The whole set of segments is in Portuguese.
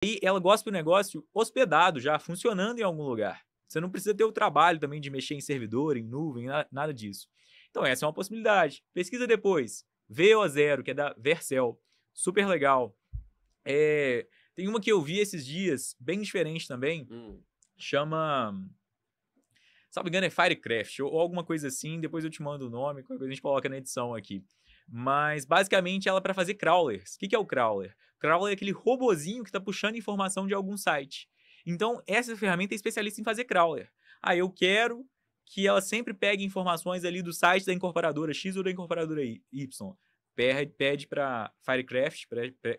E ela gosta do negócio hospedado já, funcionando em algum lugar. Você não precisa ter o trabalho também de mexer em servidor, em nuvem, nada disso. Então essa é uma possibilidade. Pesquisa depois. VO0, que é da Vercel. Super legal. Tem uma que eu vi esses dias, bem diferente também, Hum. chama, se não me engano é Firecraft, ou alguma coisa assim, depois eu te mando o nome, qualquer coisa a gente coloca na edição aqui. Mas basicamente ela é para fazer crawlers. O que é o crawler? Crawler é aquele robozinho que está puxando informação de algum site. Então essa ferramenta é especialista em fazer crawler. Eu quero que ela sempre pegue informações ali do site da incorporadora X ou da incorporadora Y. Pede para Firecraft, deve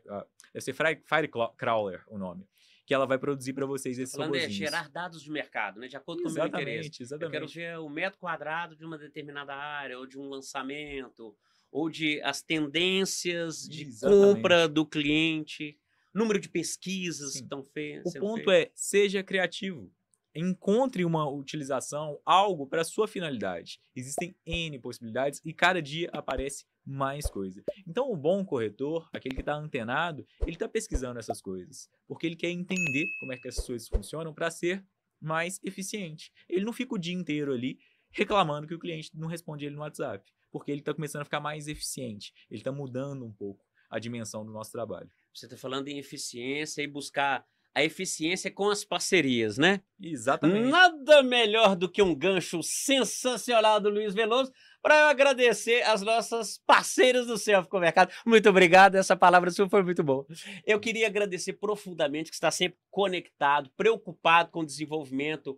ser Firecrawler o nome, que ela vai produzir para vocês Você tá esses falando robozinhos. gerar dados de mercado, né, de acordo com o meu interesse. Exatamente, Eu quero exatamente. ver o metro quadrado de uma determinada área, ou de um lançamento, ou de as tendências de compra Exatamente. do cliente, número de pesquisas que Sim. estão O sendo ponto feitas. é, seja criativo. Encontre uma utilização, algo para sua finalidade. Existem N possibilidades e cada dia aparece mais coisa. Então, o bom corretor, aquele que está antenado, ele está pesquisando essas coisas, porque ele quer entender como é que essas coisas funcionam para ser mais eficiente. Ele não fica o dia inteiro ali reclamando que o cliente não responde ele no WhatsApp, porque ele está começando a ficar mais eficiente. Ele está mudando um pouco a dimensão do nosso trabalho. Você está falando em eficiência e buscar a eficiência com as parcerias, né? Exatamente. Nada melhor do que um gancho sensacional do Luiz Veloso para eu agradecer as nossas parceiras do Selfie com o Mercado. Muito obrigado, essa palavra sua foi muito boa. Eu queria agradecer profundamente que está sempre conectado, preocupado com o desenvolvimento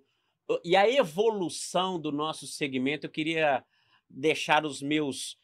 e a evolução do nosso segmento. Eu queria deixar os meus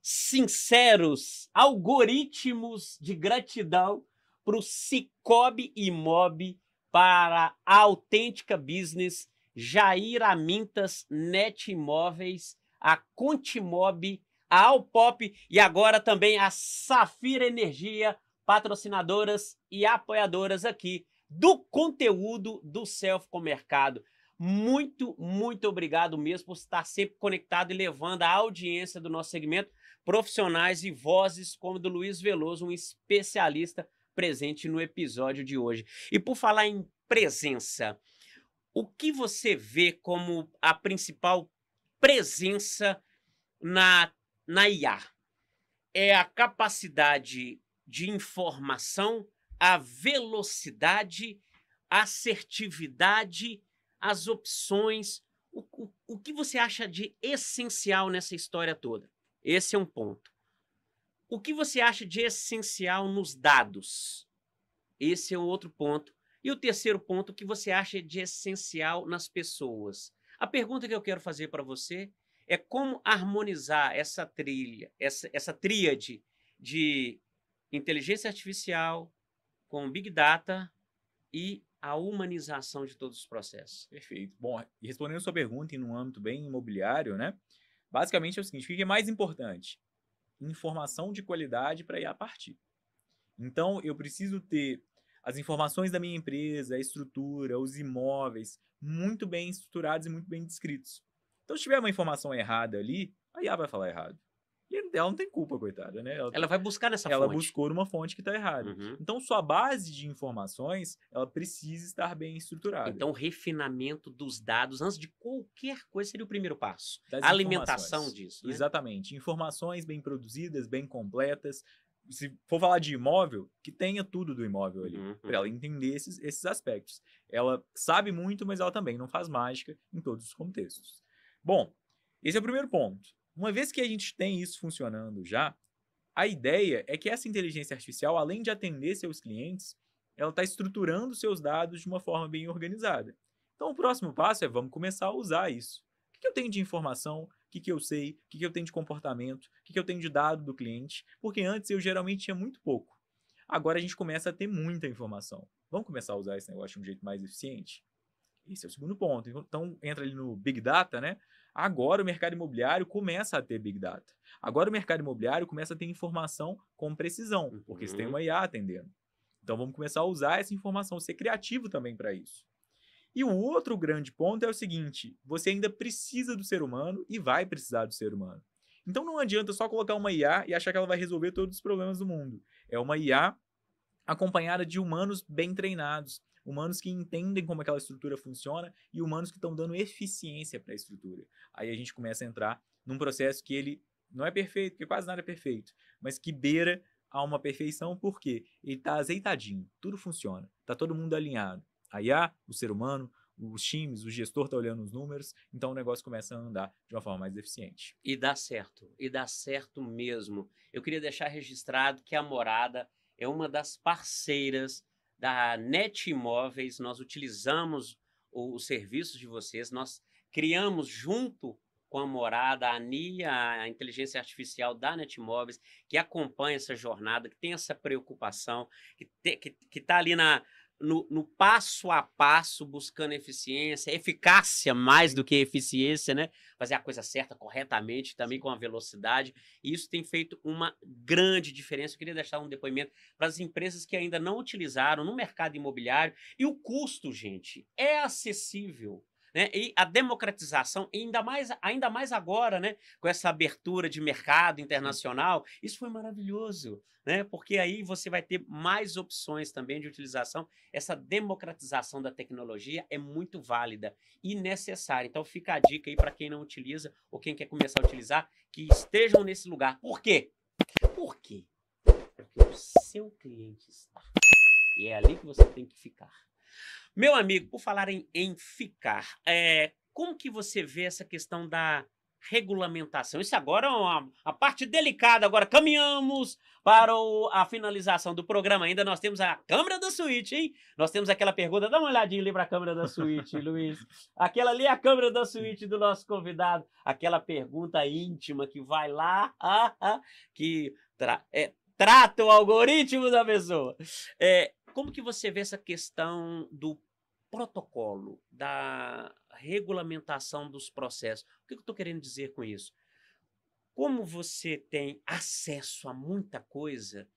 sinceros algoritmos de gratidão para o Cicobi Imob, para a Autêntica Business, Jair Amintas, Net Imóveis, a Contimob, a Alpop e agora também a Safira Energia, patrocinadoras e apoiadoras aqui do conteúdo do Selfie com Mercado. Muito, muito obrigado mesmo por estar sempre conectado e levando a audiência do nosso segmento, profissionais e vozes como do Luiz Veloso, um especialista presente no episódio de hoje. E por falar em presença, o que você vê como a principal presença na IA? É a capacidade de informação, a velocidade, a assertividade, as opções. O que você acha de essencial nessa história toda? Esse é um ponto. O que você acha de essencial nos dados? Esse é um outro ponto. E o terceiro ponto, o que você acha de essencial nas pessoas? A pergunta que eu quero fazer para você é como harmonizar essa tríade de inteligência artificial com Big Data e a humanização de todos os processos. Perfeito. Bom, e respondendo a sua pergunta em um âmbito bem imobiliário, né? Basicamente é o seguinte: o que é mais importante? Informação de qualidade para ir a partir. Então, eu preciso ter as informações da minha empresa, a estrutura, os imóveis, muito bem estruturados e muito bem descritos. Então, se tiver uma informação errada ali, a IA vai falar errado. E ela não tem culpa, coitada, né? Ela vai buscar nessa Ela fonte. buscou numa fonte que está errada. Uhum. Então, sua base de informações, ela precisa estar bem estruturada. Então, o refinamento dos dados, antes de qualquer coisa, seria o primeiro passo. Das A alimentação informações. disso, né? Exatamente. Informações bem produzidas, bem completas. Se for falar de imóvel, que tenha tudo do imóvel ali, para ela entender esses aspectos. Ela sabe muito, mas ela também não faz mágica em todos os contextos. Bom, esse é o primeiro ponto. Uma vez que a gente tem isso funcionando já, a ideia é que essa inteligência artificial, além de atender seus clientes, ela está estruturando seus dados de uma forma bem organizada. Então, o próximo passo é vamos começar a usar isso. O que eu tenho de informação? O que eu sei? O que eu tenho de comportamento? O que eu tenho de dado do cliente? Porque antes eu geralmente tinha muito pouco. Agora a gente começa a ter muita informação. Vamos começar a usar esse negócio de um jeito mais eficiente? Esse é o segundo ponto. Então, entra ali no Big Data, né? Agora o mercado imobiliário começa a ter Big Data. Agora o mercado imobiliário começa a ter informação com precisão, porque você tem uma IA atendendo. Então, vamos começar a usar essa informação, ser criativo também para isso. E o outro grande ponto é o seguinte: você ainda precisa do ser humano e vai precisar do ser humano. Então, não adianta só colocar uma IA e achar que ela vai resolver todos os problemas do mundo. É uma IA acompanhada de humanos bem treinados, humanos que entendem como aquela estrutura funciona e humanos que estão dando eficiência para a estrutura. Aí a gente começa a entrar num processo que ele não é perfeito, porque quase nada é perfeito, mas que beira a uma perfeição, porque ele está azeitadinho, tudo funciona, está todo mundo alinhado. A IA, o ser humano, os times, o gestor está olhando os números, então o negócio começa a andar de uma forma mais eficiente. E dá certo mesmo. Eu queria deixar registrado que a Morada é uma das parceiras da NET Imóveis. Nós utilizamos os serviços de vocês, nós criamos junto com a Morada, a ANIA, a inteligência artificial da NET Imóveis, que acompanha essa jornada, que tem essa preocupação, que está ali no passo a passo, buscando eficiência, eficácia mais do que eficiência, né? Fazer a coisa certa, corretamente, também com a velocidade. E isso tem feito uma grande diferença. Eu queria deixar um depoimento para as empresas que ainda não utilizaram no mercado imobiliário. E o custo, gente, é acessível. Né? E a democratização, ainda mais agora, né? Com essa abertura de mercado internacional, isso foi maravilhoso, né? Porque aí você vai ter mais opções também de utilização. Essa democratização da tecnologia é muito válida e necessária. Então fica a dica aí para quem não utiliza ou quem quer começar a utilizar, que estejam nesse lugar. Por quê? Por quê? Porque o seu cliente está. E é ali que você tem que ficar. Meu amigo, por falar em ficar, como que você vê essa questão da regulamentação? Isso agora é a parte delicada. Agora caminhamos para a finalização do programa. Ainda nós temos a câmera da suíte, hein? Nós temos aquela pergunta. Dá uma olhadinha ali para a câmera da suíte, Luiz. Aquela ali é a câmera da suíte do nosso convidado. Aquela pergunta íntima que vai lá, que trata o algoritmo da pessoa. Como que você vê essa questão do protocolo, da regulamentação dos processos? O que eu estou querendo dizer com isso? Como você tem acesso a muita coisa,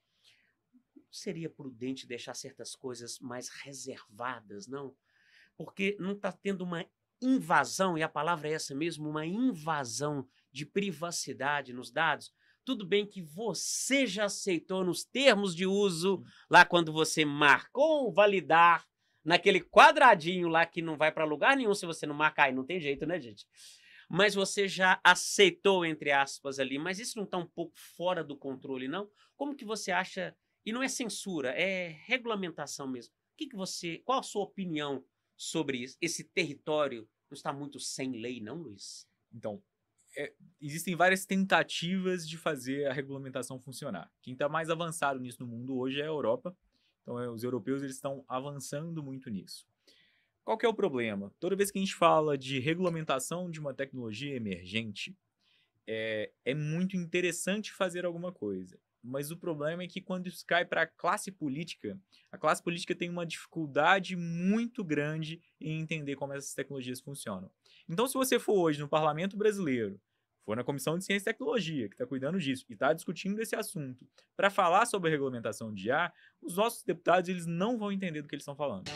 seria prudente deixar certas coisas mais reservadas, não? Porque não está tendo uma invasão, e a palavra é essa mesmo, uma invasão de privacidade nos dados. Tudo bem que você já aceitou nos termos de uso, lá quando você marcou validar, naquele quadradinho lá que não vai para lugar nenhum se você não marcar, aí não tem jeito, né, gente? Mas você já aceitou, entre aspas, ali, mas isso não está um pouco fora do controle, não? Como que você acha, e não é censura, é regulamentação mesmo, qual a sua opinião sobre isso? Esse território não está muito sem lei, não, Luiz? Então, existem várias tentativas de fazer a regulamentação funcionar. Quem está mais avançado nisso no mundo hoje é a Europa. Então, os europeus eles estão avançando muito nisso. Qual que é o problema? Toda vez que a gente fala de regulamentação de uma tecnologia emergente, é muito interessante fazer alguma coisa. Mas o problema é que quando isso cai para a classe política tem uma dificuldade muito grande em entender como essas tecnologias funcionam. Então, se você for hoje no Parlamento Brasileiro, for na Comissão de Ciência e Tecnologia, que está cuidando disso, e está discutindo esse assunto, para falar sobre a regulamentação de IA, os nossos deputados eles não vão entender do que eles estão falando.